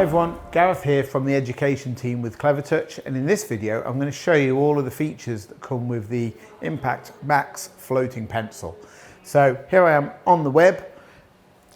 Hi everyone, Gareth here from the education team with Clevertouch, and in this video I'm going to show you all of the features that come with the Impact Max floating pencil. So here I am on the web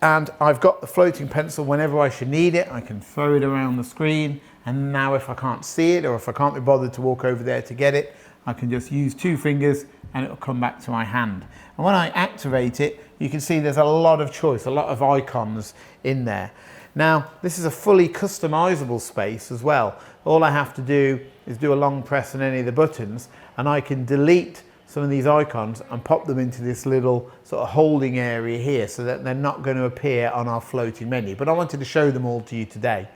and I've got the floating pencil. Whenever I should need it I can throw it around the screen, and now if I can't see it or if I can't be bothered to walk over there to get it, I can just use two fingers and it will come back to my hand. And when I activate it, you can see there's a lot of choice, a lot of icons in there. Now, this is a fully customizable space as well. All I have to do is do a long press on any of the buttons and I can delete some of these icons and pop them into this little sort of holding area here so that they're not going to appear on our floating menu. But I wanted to show them all to you today.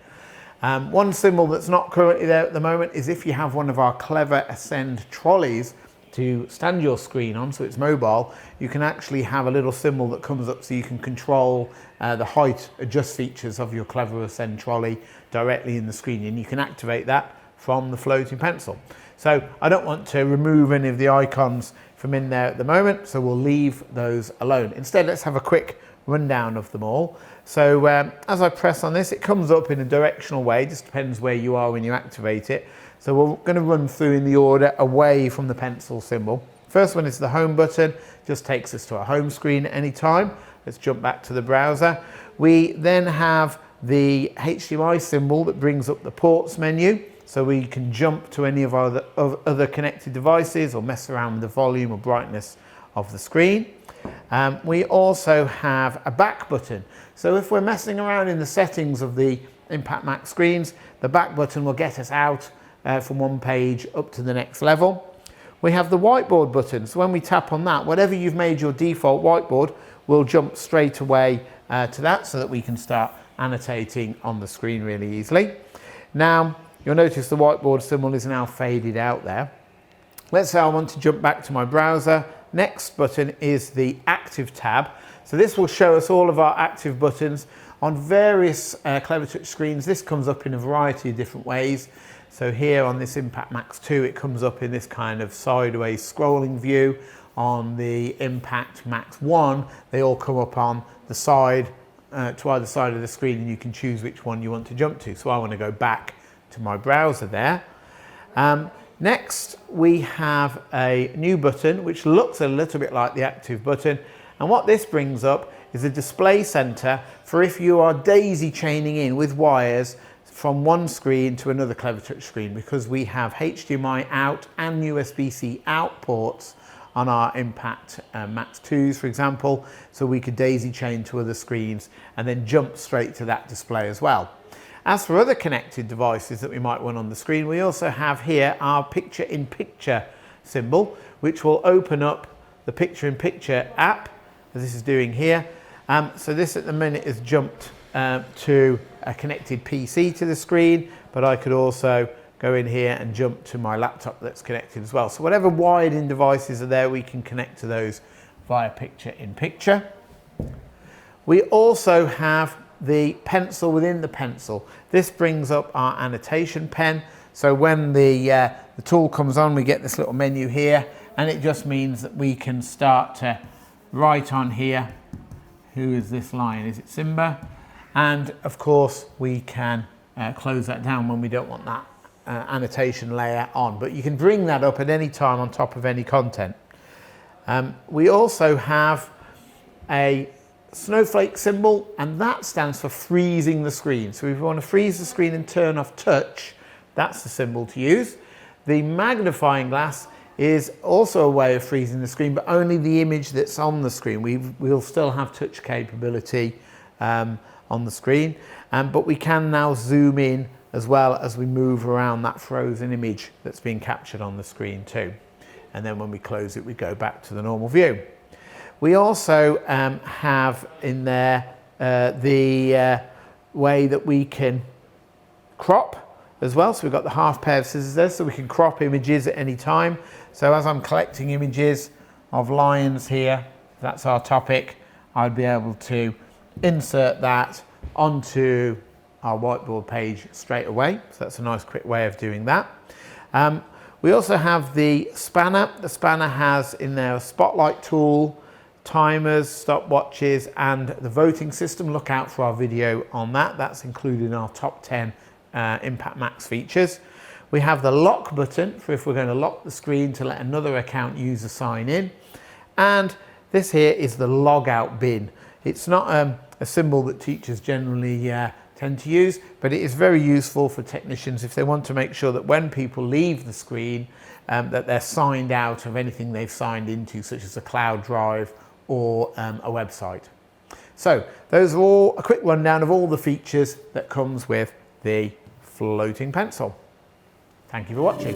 One symbol that's not currently there at the moment is if you have one of our CleverAscent trolleys to stand your screen on, so it's mobile, you can actually have a little symbol that comes up so you can control the height adjust features of your CleverAscent trolley directly in the screen, and you can activate that from the floating pencil. So I don't want to remove any of the icons from in there at the moment, so we'll leave those alone. Instead, let's have a quick rundown of them all. So as I press on this, it comes up in a directional way, just depends where you are when you activate it. So we're going to run through in the order away from the pencil symbol. First one is the home button, just takes us to a home screen at any time. Let's jump back to the browser. We then have the HDMI symbol that brings up the ports menu, so we can jump to any of our other connected devices or mess around with the volume or brightness of the screen. We also have a back button. So if we're messing around in the settings of the Impact Max screens, the back button will get us out from one page up to the next level. We have the whiteboard button, so when we tap on that, whatever you've made your default whiteboard will jump straight away to that so that we can start annotating on the screen really easily. Now you'll notice the whiteboard symbol is now faded out there. Let's say I want to jump back to my browser. Next button is the active tab. So this will show us all of our active buttons on various Clevertouch screens. This comes up in a variety of different ways. So here on this Impact Max 2, it comes up in this kind of sideways scrolling view. On the Impact Max 1, they all come up on the side, to either side of the screen, and you can choose which one you want to jump to. So I want to go back to my browser there. Next, we have a new button, which looks a little bit like the active button. And what this brings up is a display center for if you are daisy chaining in with wires from one screen to another Clevertouch screen, because we have HDMI out and USB-C out ports on our Impact Max 2s, for example, so we could daisy chain to other screens and then jump straight to that display as well. As for other connected devices that we might want on the screen, we also have here our picture-in-picture symbol, which will open up the picture-in-picture app, as this is doing here. So this at the minute is jumped to a connected PC to the screen, but I could also go in here and jump to my laptop that's connected as well. So whatever wired-in devices are there, we can connect to those via picture-in-picture. We also have the pencil within the pencil. This brings up our annotation pen. So when the tool comes on, we get this little menu here, and it just means that we can start to write on here, who is this line? Is it Simba? And of course we can close that down when we don't want that annotation layer on, but you can bring that up at any time on top of any content. We also have a snowflake symbol, and that stands for freezing the screen. So if you want to freeze the screen and turn off touch, that's the symbol to use. The magnifying glass is also a way of freezing the screen, but only the image that's on the screen. We'll still have touch capability on the screen, but we can now zoom in as well as we move around that frozen image that's being captured on the screen too. And then when we close it, we go back to the normal view. We also have in there the way that we can crop as well. So we've got the half pair of scissors there, so we can crop images at any time. So as I'm collecting images of lions here, that's our topic, I'd be able to insert that onto our whiteboard page straight away. So that's a nice quick way of doing that. We also have the spanner. The spanner has in there a spotlight tool, timers, stopwatches, and the voting system. Look out for our video on that. That's included in our top 10 Impact Max features. We have the lock button for if we're going to lock the screen to let another account user sign in. And this here is the log out bin. It's not a symbol that teachers generally tend to use, but it is very useful for technicians if they want to make sure that when people leave the screen that they're signed out of anything they've signed into, such as a cloud drive or a website. So those are all a quick rundown of all the features that comes with the floating pencil. Thank you for watching.